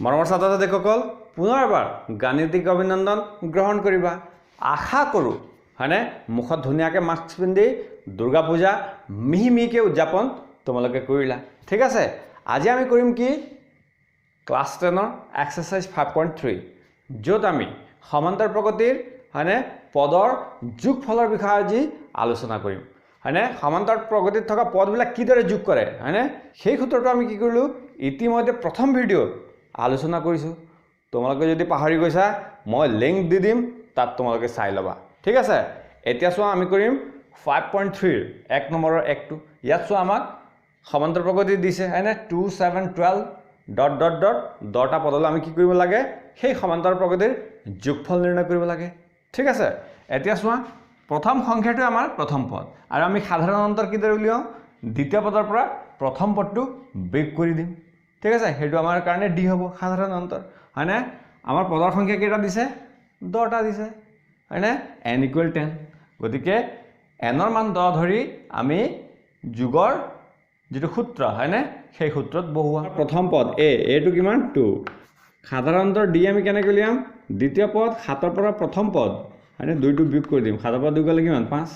মৰমৰ ছাত্ৰ-ছাত্ৰীসকল পুনৰ এবাৰ গাণিতিক অভিনন্দন গ্ৰহণ কৰিবা আশা কৰোঁ হয়নে মুখত ধুনীয়াকৈ মাস্ক পিন্ধি দুৰ্গা পূজা মিহিমিহিকৈ উদযাপন তোমালোকে কৰিলা ঠিক আছে আজি আমি কৰিম কি ক্লাছ 10 ৰ এক্সাৰসাইজ 5.3 য'ত আমি সমান্তৰ প্ৰগতিৰ হয়নে পদৰ যোগফলৰ বিষয়ে আজি আলোচনা কৰিম হয়নে সমান্তৰ প্ৰগতিত থকা পদবিলাক কিদৰে যোগ কৰে হয়নে সেই সূত্ৰটো আমি কি কৰিলো ইতিমধ্যে প্ৰথম ভিডিঅ আলোচনা কৰিছো তোমালোকে যদি পাহৰি গৈছা মই লিংক দি দিম তাত তোমালোকে চাই লবা ঠিক আছে এতিয়া চোৱা আমি কৰিম 5.3 এক নম্বৰৰ একটো ইয়াত চোৱা আমাক সমান্তৰ প্ৰগতি দিছে হয়নে 2 7 12 ডট ডট ডট দটা পদলৈ আমি কি কৰিব লাগে সেই সমান্তৰ প্ৰগতিৰ যোগফল নিৰ্ণয় কৰিব লাগে ঠিক আছে এতিয়া চোৱা প্ৰথম সংখ্যাটো আমাৰ প্ৰথম পদ আৰু আমি সাধাৰণ অন্তৰ কিদৰে উলিয়াও দ্বিতীয় পদৰ পৰা প্ৰথম পদটো বিয়োগ কৰি দিম ঠিক আছে হেতু আমাৰ কাৰণে ডি হ'ব সাধাৰণ অন্তৰ হয়নে আমাৰ পদৰ সংখ্যা কেইটা দিছে 10টা দিছে হয়নে n = 10 গতিকে n ৰ মান 10 ধৰি আমি যোগৰ যেটো সূত্ৰ হয়নে সেই সূত্ৰত বহুৱা প্ৰথম পদ a টো কিমান 2 সাধাৰণ অন্তৰ d আমি কেনে উলিয়াম দ্বিতীয় পদ 7 ৰ পৰা প্ৰথম পদ হয়নে 2 টো বিয়োগ কৰি দিম 7 ৰ পৰা 2 গলে কিমান 5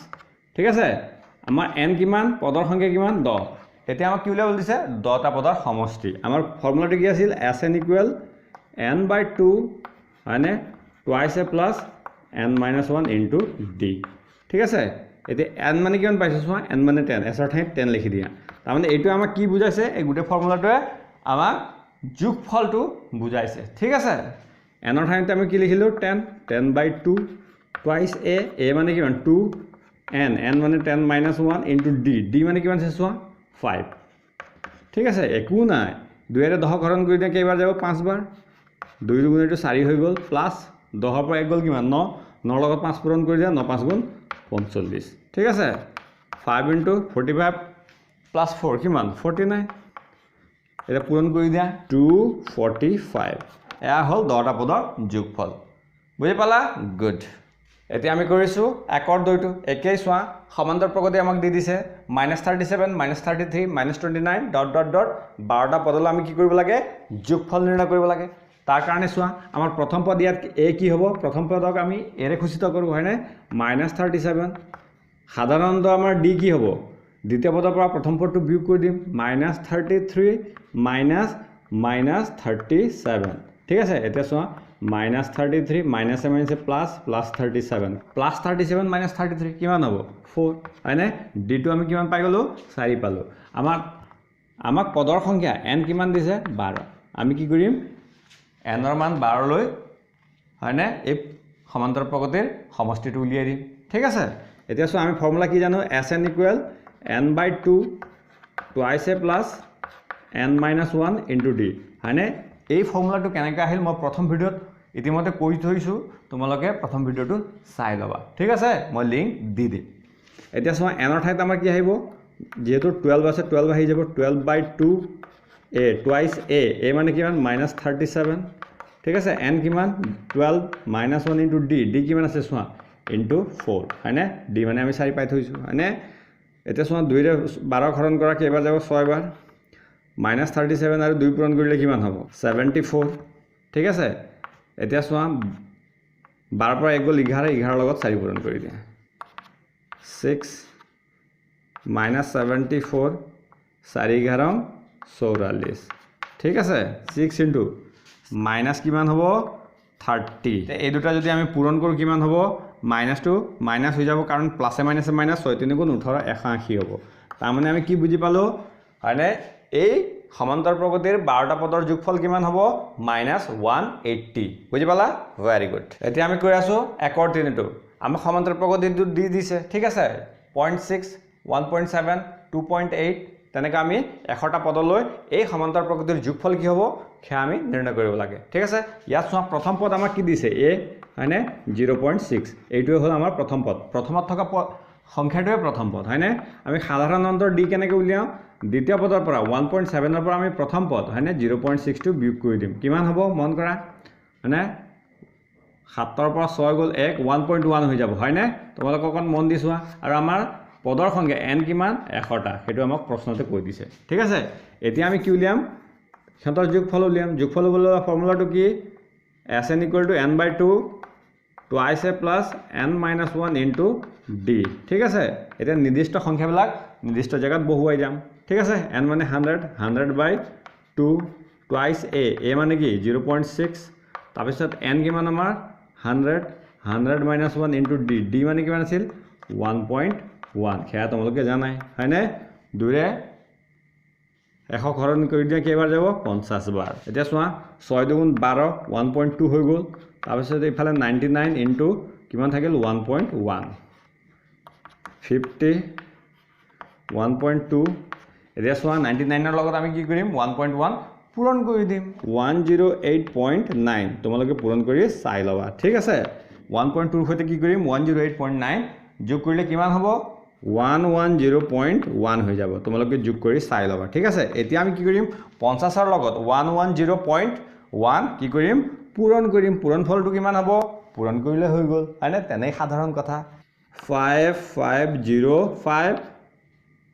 ঠিক আছে আমাৰ n কিমান পদৰ সংখ্যা কিমান 10 এতিয়া আমাক কি উলিয়াব দিছে 10টা পদৰ সমষ্টি আমাৰ ফৰ্মুলাটো কি আছিল Sn = n/2 হয়নে twice a plus n-1 into d ঠিক আছে এতিয়া n মানে কিমান পাইছো চোৱা n মানে 10 s ৰ ঠাইত 10 লিখি দিয়া তাৰ মানে এইটো আমাক কি বুজাইছে এই গুটে ফৰ্মুলাটোৱে আমাক যোগফলটো বুজাইছে ঠিক আছে n ৰ ঠাইত আমি কি লিখিলো 10 10/2 twice a মানে কিমান 2 n মানে 10 - 1 into d মানে কিমান আছে চোৱা 5 ঠিক আছে একো নাই 2 এৰে 10 হৰণ কৰি দিয়া কেইবাৰ যাব 5 বাৰ 2 ৰ গুণটো 4 হৈ গ'ল প্লাস 10 ৰ পৰা 1 গ'ল কিমান 9 9 লগত 5 পূৰণ কৰি দিয়া 9 5 গুণ 45 ঠিক আছে 5 * 45 plus 4 কিমান 49 এটা পূৰণ কৰি দিয়া 245 এয়া হল 10টা পদৰ যোগফল বুজি পালা গুড এতিয়া আমি কৰিছো একৰ দুইটো একেই চোৱা সমান্তৰ প্ৰগতি আমাক দি দিছে -37 -33 -29 ডট ডট ডট 12টা পদলৈ আমি কি কৰিব লাগে যোগফল নিৰ্ণয় কৰিব লাগে তাৰ কাৰণে চোৱা আমাৰ প্ৰথম পদ ইয়াত a কি হ'ব প্ৰথম পদক আমি এৰে খুচিত কৰো হয়নে -37 সাধাৰণত আমাৰ d কি হ'ব দ্বিতীয় পদৰ পৰা প্ৰথম পদটো বিয়োগ কৰি দিম -33 -37 ঠিক আছে এতিয়া চোৱা -33 -7 আছে প্লাস +37 +37 -33 কিমান হ'ব 4 হয়নে d টো আমি কিমান পাই গলো 4 পালো আমাক পদৰ সংখ্যা n কিমান দিছে 12 আমি কি কৰিম n ৰ মান 12 লৈ হয়নে এই সমান্তৰ প্ৰগতিৰ সমষ্টিটো উলিয়াই দিম ঠিক আছে এতিয়া চোৱা আমি ফৰ্মুলা কি জানো Sn = n/2 twice a plus n-1 into d হয়নে এই ফৰ্মুলাটো কেনেকৈ আহিল মই প্ৰথম ভিডিঅত ইতিমধ্যে কৈ থৈছো তোমালোকে প্ৰথম ভিডিঅটো চাই লবা ঠিক আছে মই লিংক দি দিম এতিয়া চোৱা n ৰ ঠাইত আমাৰ কি আহিব যেহেতু 12 আছে 12 আহি যাব 12/2 a twice a মানে কিমান -37 ঠিক আছে n কিমান 12 -1 into d কিমান আছে চোৱা into 4 হয়নে d মানে আমি 4 পাই থৈছো হয়নে এতিয়া চোৱা 2 ৰে 12 হৰণ কৰা কেইবাৰ যাব 6 বাৰ -37 আৰু 2 পূৰণ কৰিলে কিমান হ'ব 74 ঠিক আছে এতিয়া চোৱা 12 পৰা 1 গ'ল 11 11 লগত 4 পূৰণ কৰি দিয়া 6 -74 4 11 44 ঠিক আছে 6 into মাইনাস কিমান হ'ব 30 এই দুটা যদি আমি পূৰণ কৰো কিমান হ'ব মাইনাসটো মাইনাস হৈ যাব কাৰণ প্লাসে মাইনাসে মাইনাস 6 3 গুণ 18 180 হ'ব তাৰ মানে আমি কি বুজি পালো হয়নে এই সমান্তৰ প্ৰগতিৰ 12টা পদৰ যোগফল কিমান হ'ব -180 বুজি পালা ভেৰি গুড এতিয়া আমি কৈ আছো একৰ 3টো আমাৰ সমান্তৰ প্ৰগতিটো দি দিছে ঠিক আছে 0.6 1.7 2.8 তেনেকৈ আমি 100টা পদলৈ এই সমান্তৰ প্ৰগতিৰ যোগফল কি হ'ব খে আমি নিৰ্ণয় কৰিব লাগে ঠিক আছে ইয়াত চোৱা প্ৰথম পদ আমাক কি দিছে a হয়নে 0.6 এইটোৱে হ'ল আমাৰ প্ৰথম পদ প্ৰথমত থকা সংখ্যাটোৱে প্ৰথম পদ হয়নে আমি সাধাৰণ অন্তৰ d কেনেকৈ উলিয়াও দ্বিতীয় পদৰ পৰা 1.7 ৰ পৰা আমি প্ৰথম পদ হয়নে 0.6 টো বিয়োগ কৰি দিম কিমান হ'ব মন কৰা হয়নে 7 ৰ পৰা 6 গ'ল 1 1.1 হৈ যাব হয়নে তোমালোকক অকণ মন দি চোৱা আৰু আমাৰ পদৰ সংখ্যা n কিমান 100টা হেতু আমাক প্ৰশ্নতে কৈ দিছে ঠিক আছে এতিয়া আমি কি উলিয়াম সিহঁতৰ যোগফল উলিয়াম যোগফল উলিওৱা ফৰ্মুলাটো কি Sn equal to n by 2 twice a plus n minus 1 into d ঠিক আছে এতিয়া নিৰ্দিষ্ট সংখ্যাবিলাক নিৰ্দিষ্ট জায়গাত বহুৱাই যাম ঠিক আছে n মানে 100 by 2 twice a মানে কি 0.6 তাৰপিছত n কিমান আমাৰ 100 minus 1 into d মানে কিমান আছিল 1.1 খেয়া তোমালোকে জানাই হয়নে দুৰে 100 হৰণ কৰি দিয়া কেইবাৰ যাব 50 বাৰ এতিয়া চোৱা 6 দুগুণ 12 1.2 হৈ গ'ল তাৰপিছত ইফালে 99 ইনটু কিমান থাকিল 1.1 50 1.2 এতিয়া চোৱা 99 ৰ লগত আমি কি কৰিম 1.1 পূৰণ কৰি দিম 108.9 তোমালোকে পূৰণ কৰি চাই লবা ঠিক আছে 1.2 ৰ সৈতে কি কৰিম 108.9 যোগ কৰিলে কিমান হ'ব 110.1 হৈ যাব তোমালোকে যোগ কৰি চাই লবা ঠিক আছে এতিয়া আমি কি কৰিম 50 ৰ লগত 110.1 কি কৰিম পূৰণ কৰিম পূৰণ ফলটো কিমান হ'ব পূৰণ কৰিলে হৈ গ'ল হয়নে তেনে সাধাৰণ কথা 5505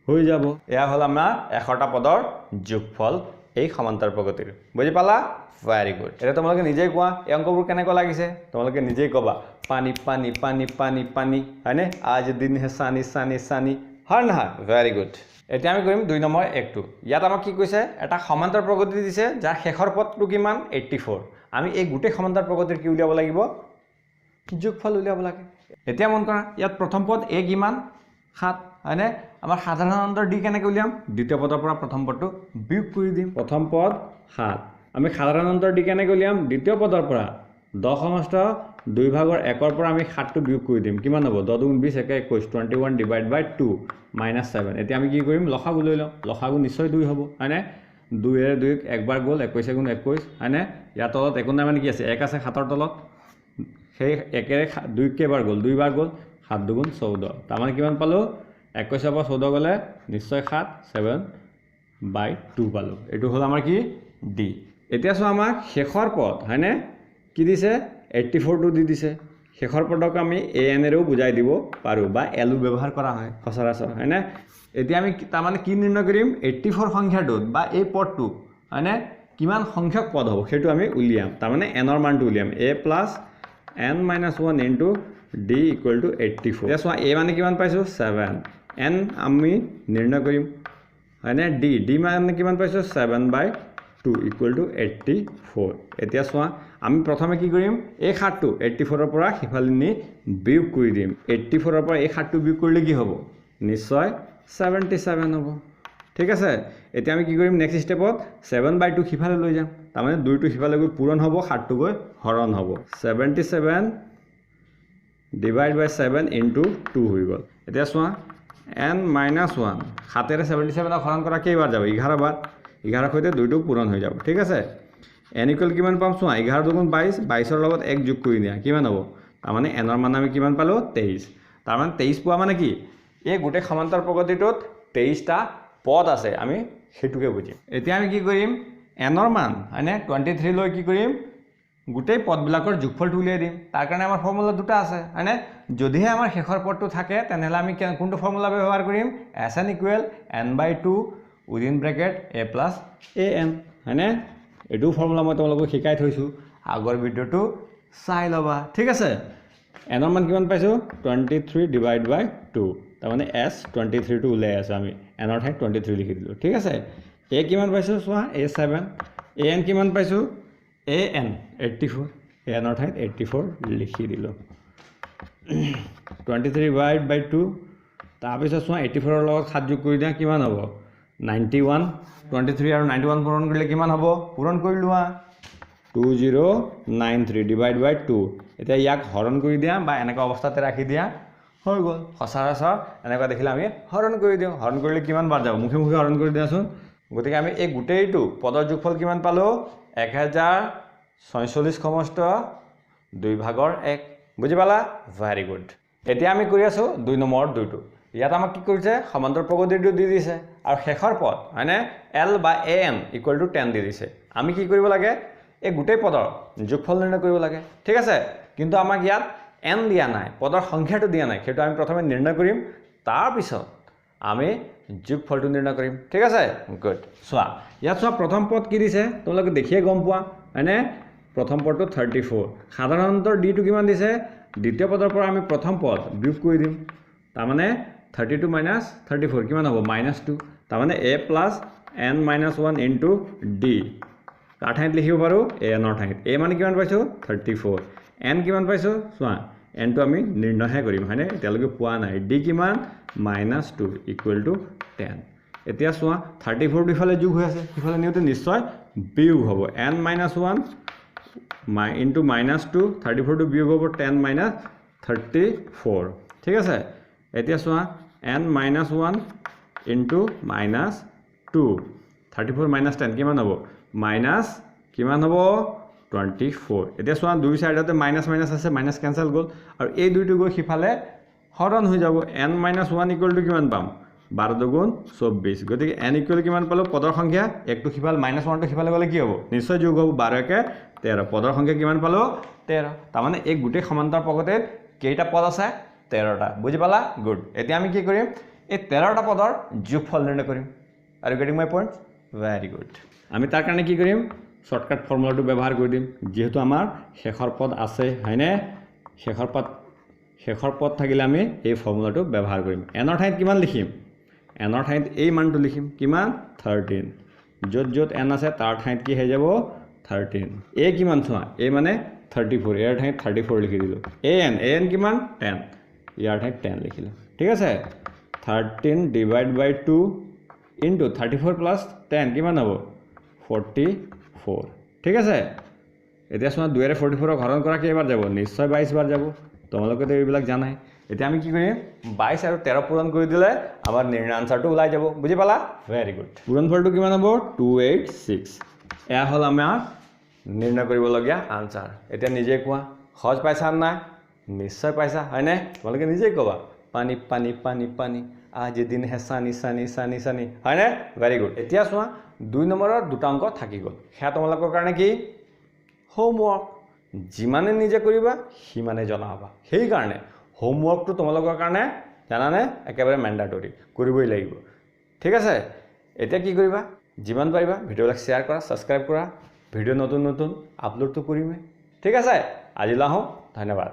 হৈ যাব এয়া হল আমাৰ 100টা পদৰ যোগফল এই সমান্তৰ প্ৰগতিৰ বুজি পালা ভেৰি গুড এটা তোমালোকে নিজেই কোৱা এই অংকবোৰ কেনেকৈ লাগিছে তোমালোকে নিজেই কবা পানী পানী পানী পানী পানী হয়নে আজ দিন হে সানি সানি সানি হয় না ভেৰি গুড এতিয়া আমি কৰিম 2 নম্বৰ একটো ইয়াত আমাক কি কৈছে এটা সমান্তৰ প্ৰগতি দিছে যাৰ শেষৰ পদটো কিমান 84 আমি এই গোটেই সমান্তৰ প্ৰগতিৰ কি উলিয়াব লাগিব যোগফল উলিয়াব লাগে এতিয়া মন কৰা ইয়াত প্ৰথম পদ a কিমান 7 হয়নে আমাৰ সাধাৰণ অন্তৰ d কেনেকৈ উলিয়াম দ্বিতীয় পদৰ পৰা প্ৰথম পদটো বিয়োগ কৰি দিম প্ৰথম পদ 7 আমি সাধাৰণ অন্তৰ d কেনেকৈ উলিয়াম দ্বিতীয় পদৰ পৰা 10 সমষ্ট 2 ভাগৰ 1 ৰ পৰা আমি 7 টো বিয়োগ কৰি দিম কিমান হ'ব 10 গুণ 20 21 21 ডিভাইড বাই 2 -7 এতিয়া আমি কি কৰিম লসাগু লৈ লওঁ লসাগু নিশ্চয় 2 হ'ব হয়নে 2 এর 2 একবাৰ গ'ল 21 গুণ 21 হয়নে ইয়াৰ তলত একো নাই মানে কি আছে 1 আছে 7 ৰ তলত সেই 1 এৰ 2 কেইবাৰ গ'ল 2 বাৰ গ'ল 7 দুগুণ 14 তাৰ মানে কিমান পালো 21 ৰ পৰা 14 গ'লে নিশ্চয় 7 বাই 2 পালো এটো হল আমাৰ কি d এতিয়া চোৱা আমাক শেষৰ পদ হয়নে কি দিছে 84 টো দি দিছে শেষৰ পদক আমি an এৰো বুজাই দিব পাৰো বা l ব্যৱহাৰ কৰা হয় সচৰাচৰ হয়নে এতিয়া আমি তাৰ মানে কি নিৰ্ণয় কৰিম 84 সংখ্যাটোত বা এই পদটো হয়নে কিমান সংখ্যক পদ হ'ব সেইটো আমি উলিয়াম তাৰ মানে n ৰ মানটো উলিয়াম a plus n minus 1 into d equal to 84 এতিয়া চোৱা a মানে কিমান পাইছো 7 n আমি নিৰ্ণয় কৰিম হয়নে d মানে কিমান পাইছো 7/2 equal to 84 এতিয়া চোৱা আমি প্ৰথমে কি কৰিম এই 7 টো 84 ৰ পৰা সিফালে নি বিয়োগ কৰি দিম 84 ৰ পৰা এই 7 টো বিয়োগ কৰিলে কি হ'ব নিশ্চয় 77 হ'ব ঠিক আছে এতিয়া আমি কি কৰিম নেক্সট স্টেপত 7/2 সিফালে লৈ যাম তাৰ মানে 2 টো সিফালে গৈ পূৰণ হ'ব 7 টো গৈ হৰণ হ'ব 77 ডিভাইড বাই 7 ইনটু 2 হৈ গ'ল এতিয়া চোৱা n minus 1 7 এৰে 77 ক হৰণ কৰা কেইবাৰ যাব 11 বাৰ 11 সৈতে 2 টো পূৰণ হৈ যাব ঠিক আছে n ইকুৱেল কিমান পাম চোৱা 11 দুগুণ 22 22 ৰ লগত 1 যোগ কৰি দিয়া কিমান হ'ব তাৰ মানে n ৰ মান আমি কিমান পালো 23 তাৰ মানে 23 পোৱা মানে কি এই গোটেই সমান্তৰ প্ৰগতিটোত 23টা পদ আছে আমি হেতুকে বুজিম এতিয়া আমি কি কৰিম n ৰ মান মানে 23 লৈ কি কৰিম গোটেই পদবিলাকৰ যোগফলটো উলিয়াই দিম তাৰ কাৰণে আমাৰ ফৰ্মুলা দুটা আছে মানে যদিহে আমাৰ শেষৰ পদটো থাকে তেনেহলে আমি কোনটো ফৰ্মুলা ব্যৱহাৰ কৰিম Sn equal n/2 within bracket a plus an হয়নে এটো ফৰ্মুলা মই তোমালোকক শিকাই থৈছো আগৰ ভিডিওটো চাই লবা ঠিক আছে n ৰ মান কিমান পাইছো 23 ডিভাইড বাই 2 তাৰ মানে s 23 টো উলাই আছে আমি n ৰ ঠাইত 23 লিখি দিলো ঠিক আছে a কিমান পাইছো চোৱা a7 an কিমান পাইছো an 84 an ৰ ঠাইত 84 লিখি দিলো 23 ডিভাইড বাই 2 তাৰপিছত চোৱা 84 ৰ লগত 7 যোগ কৰি দিয়া কিমান হ'ব 91 23 আৰু 91 পূৰণ কৰিলে কিমান হ'ব পূৰণ কৰি লোৱা 2093 ডিভাইড বাই 2 এতিয়া ইয়াক হৰণ কৰি দিয়া বা এনেকা অৱস্থাতে ৰাখি দিয়া হৈ গ'ল সচৰাচৰ এনেকা দেখিলে আমি হৰণ কৰি দিওঁ হৰণ কৰিলে কিমান বাৰ যাব মুখে মুখে হৰণ কৰি দিয়াচোন গতিকে আমি এই গোটেইটো পদৰ যোগফল কিমান পালো 1046 সমষ্ট 2 ভাগৰ 1 বুজি পালা ভেৰি গুড এতিয়া আমি কৰি আছো 2 নম্বৰ 2টো ইয়াত আমাক কি কৰিছে সমান্তৰ প্ৰগতিটো দি দিছে আৰু শেষৰ পদ মানে l বা an equal to 10 দি দিছে আমি কি কৰিব লাগে এই গোটেই পদৰ যোগফল নিৰ্ণয় কৰিব লাগে ঠিক আছে কিন্তু আমাক ইয়াত n দিয়া নাই পদৰ সংখ্যাটো দিয়া নাই সেইটো আমি প্ৰথমে নিৰ্ণয় কৰিম তাৰ পিছত আমি যোগফলটো নিৰ্ণয় কৰিম ঠিক আছে গুড চোৱা ইয়াত চোৱা প্ৰথম পদ কি দিছে তোমালোকে দেখিয়ে গম পোৱা হয়নে প্ৰথম পদটো 34 সাধাৰণতৰ ডিটো কিমান দিছে দ্বিতীয় পদৰ পৰা আমি প্ৰথম পদ বিয়োগ কৰি দিম তাৰ মানে 32 minus 34 কিমান হ'ব -2 তাৰ মানে a plus n minus 1 into d কাৰ ঠাইত লিখিব পাৰো a n ৰ ঠাইত a মানে কিমান পাইছো 34 n কিমান পাইছো চোৱা n টো আমি নিৰ্ণয় কৰিম হয়নে এতিয়ালৈকে পোৱা নাই d কিমান -2 equal to 10 এতিয়া চোৱা 34 দুইফালে যোগ হৈ আছে ইফালে নিউতে নিশ্চয় বিয়োগ হ'ব n minus 1 into -2 34 টো বিয়োগ হ'ব 10 minus 34 ঠিক আছে এতিয়া চোৱা n minus 1 into -2 34 minus 10 কিমান হ'ব minus কিমান হ'ব 24 এতিয়া চোৱা দুই সাইডতে মাইনাস মাইনাস আছে মাইনাস ক্যান্সেল গল আৰু এই দুইটো গৈ হিফালে হৰণ হৈ যাব n - 1 = কিমান পাম 12 দুগুণ 24 গতিকে n = কিমান পালো পদৰ সংখ্যা একটো হিফাল -1 টো হিফালে গলে কি হ'ব নিশ্চয় যোগ হ'ব 12 কে 13 পদৰ সংখ্যা কিমান পালো 13 তাৰ মানে এই গুটে সমান্তৰ পগতে কেইটা পদ আছে 13টা বুজি পালা গুড এতিয়া আমি কি কৰিম এই 13টা পদৰ যোগফল নিৰ্ণয় কৰিম আৰু গেটিং মাই পইণ্ট ভেৰি গুড আমি তাৰ কাৰণে কি কৰিম শৰ্টকাট ফৰ্মুলাটো ব্যবহাৰ কৰি দিম যেহেতু আমাৰ শেষৰ পদ আছে হয়নে শেষৰ পদ থাকিলে আমি এই ফৰ্মুলাটো ব্যবহাৰ কৰিম n ৰ ঠাইত কিমান লিখিম n ৰ ঠাইত এই মানটো লিখিম কিমান 13 যত যত n আছে তাৰ ঠাইত কি হৈ যাব 13 a কিমান চোৱা a মানে 34 ইয়াৰ ঠাইত 34 লিখি দিলো an কিমান 10 ইয়াৰ ঠাইত 10 লিখিলো ঠিক আছে 13 ডিভাইড বাই 2 ইনটু 34 প্লাস 10 কিমান হ'ব 44 ঠিক আছে এতিয়া সোনা 2 ৰে 44 হৰণ কৰা কেইবাৰ যাব নিশ্চয় 22 বাৰ যাব তোমালোকে তো এইবিলাক জানাই এতিয়া আমি কি কৰিম 22 আৰু 13 পূৰণ কৰি দিলে আমাৰ নিৰ্ণয় আনসাৰটো ওলাই যাব বুজি পালা ভেৰি গুড পূৰণফলটো কিমান হ'ব 286 এয়া হল আমাৰ নিৰ্ণয় কৰিবলগীয়া আনসাৰ এতিয়া নিজে কোৱা সহজ পাইছা না নিশ্চয় পাইছা হয়নে তোমালোকে নিজে কবা পানী পানী পানী পানী आज दिन है सानी सानी सानी सानी है ना वेरी गुड এতিয়া চোৱা 2 নম্বৰৰ দুটা অংক থাকি গল হেয়া তোমালোকৰ কাৰণে কি হোমৱৰ্ক যিমানে নিজে কৰিবা সিমানে জনাবা সেই কাৰণে হোমৱৰ্কটো তোমালোকৰ কাৰণে জানানে একেবাৰে ম্যান্ডেটৰি কৰিবই লাগিব ঠিক আছে এতিয়া কি কৰিবা যিমান পাৰিবা ভিডিওবিলাক শেয়াৰ কৰা সাবস্ক্ৰাইব কৰা ভিডিও নতুন নতুন আপলোড তো কৰিমে ঠিক আছে আজিলা হও ধন্যবাদ